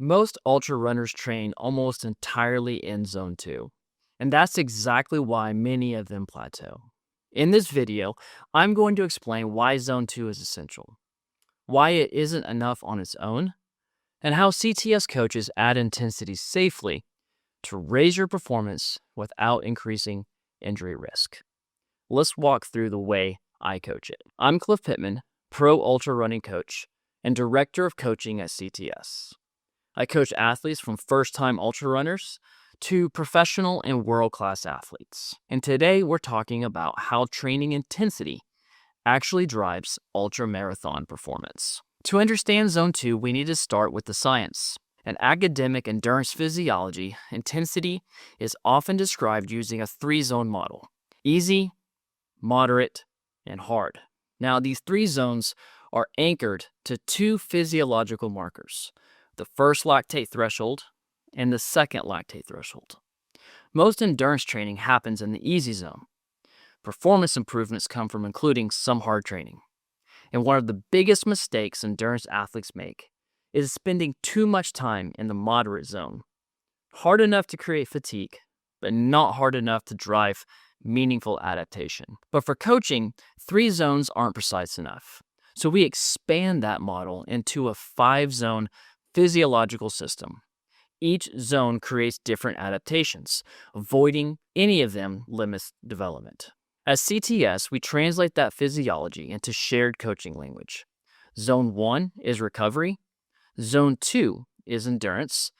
Most ultra runners train almost entirely in Zone 2, and that's exactly why many of them plateau. In this video, I'm going to explain why Zone 2 is essential, why it isn't enough on its own, and how CTS coaches add intensity safely to raise your performance without increasing injury risk. Let's walk through the way I coach it. I'm Cliff Pittman, pro ultra running coach and director of coaching at CTS. I coach athletes from first-time ultra runners to professional and world-class athletes. And today we're talking about how training intensity actually drives ultramarathon performance. To understand Zone 2, we need to start with the science. In academic endurance physiology, intensity is often described using a 3-zone model: easy, moderate, and hard. Now, these 3 zones are anchored to 2 physiological markers: the first lactate threshold and the second lactate threshold. Most endurance training happens in the easy zone. Performance improvements come from including some hard training. And one of the biggest mistakes endurance athletes make is spending too much time in the moderate zone. Hard enough to create fatigue, but not hard enough to drive meaningful adaptation. But for coaching, 3 zones aren't precise enough. So we expand that model into a 5-zone physiological system. Each zone creates different adaptations. Avoiding any of them limits development. As CTS, we translate that physiology into shared coaching language. Zone 1 is recovery. Zone 2 is endurance,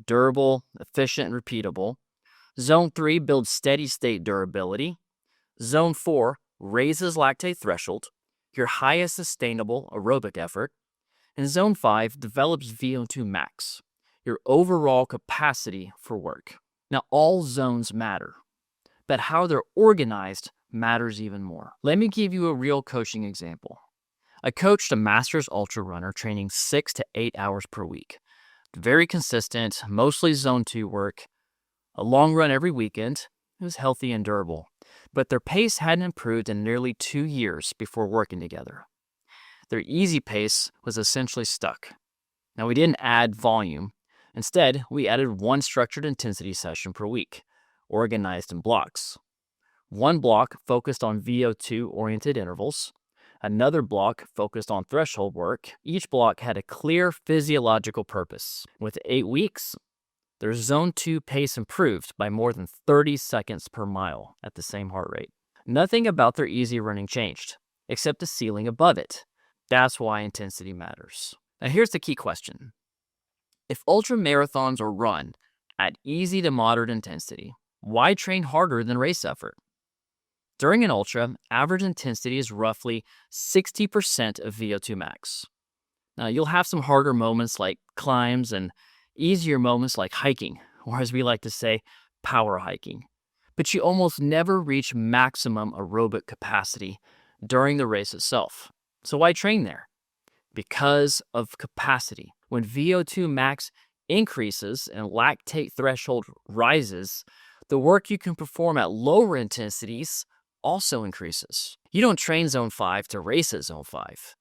durable, efficient, and repeatable. Zone 3 builds steady state durability. Zone 4 raises lactate threshold, your highest sustainable aerobic effort. And Zone 5 develops VO2 max, your overall capacity for work. Now, all zones matter, but how they're organized matters even more. Let me give you a real coaching example. I coached a master's ultra runner training 6 to 8 hours per week. Very consistent, mostly Zone 2 work, a long run every weekend. It was healthy and durable, but their pace hadn't improved in nearly 2 years before working together. Their easy pace was essentially stuck. Now, we didn't add volume. Instead, we added 1 structured intensity session per week, organized in blocks. 1 block focused on VO2-oriented intervals. Another block focused on threshold work. Each block had a clear physiological purpose. With 8 weeks, their Zone 2 pace improved by more than 30 seconds per mile at the same heart rate. Nothing about their easy running changed, except the ceiling above it. That's why intensity matters. Now here's the key question. If ultramarathons are run at easy to moderate intensity, why train harder than race effort? During an ultra, average intensity is roughly 60% of VO2 max. Now you'll have some harder moments like climbs and easier moments like hiking, or as we like to say, power hiking. But you almost never reach maximum aerobic capacity during the race itself. So why train there? Because of capacity. When VO2 max increases and lactate threshold rises, the work you can perform at lower intensities also increases. You don't train Zone 5 to race at Zone 5.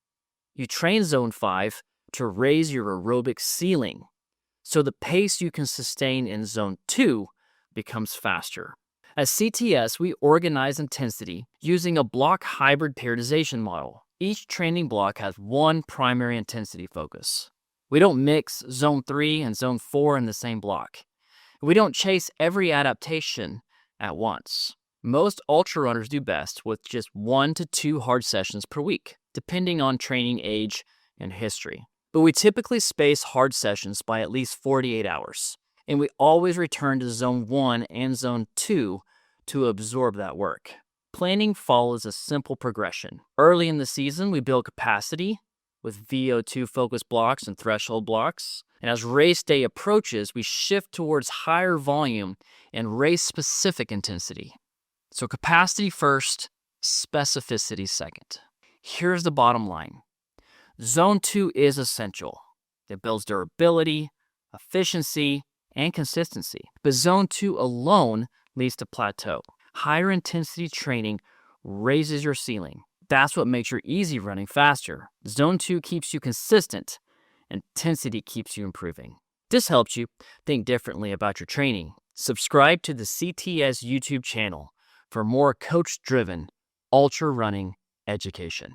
You train Zone 5 to raise your aerobic ceiling, so the pace you can sustain in Zone 2 becomes faster. At CTS, we organize intensity using a block hybrid periodization model. Each training block has 1 primary intensity focus. We don't mix Zone 3 and Zone 4 in the same block. We don't chase every adaptation at once. Most ultra runners do best with just 1 to 2 hard sessions per week, depending on training age and history. But we typically space hard sessions by at least 48 hours, and we always return to Zone 1 and Zone 2 to absorb that work. Planning follows a simple progression. Early in the season, we build capacity with VO2 focused blocks and threshold blocks. And as race day approaches, we shift towards higher volume and race-specific intensity. So capacity first, specificity second. Here's the bottom line. Zone 2 is essential. It builds durability, efficiency, and consistency. But Zone 2 alone leads to plateau. Higher intensity training raises your ceiling. That's what makes your easy running faster. Zone 2 keeps you consistent. Intensity keeps you improving. this helps you think differently about your training, subscribe to the CTS YouTube channel for more coach-driven ultra running education.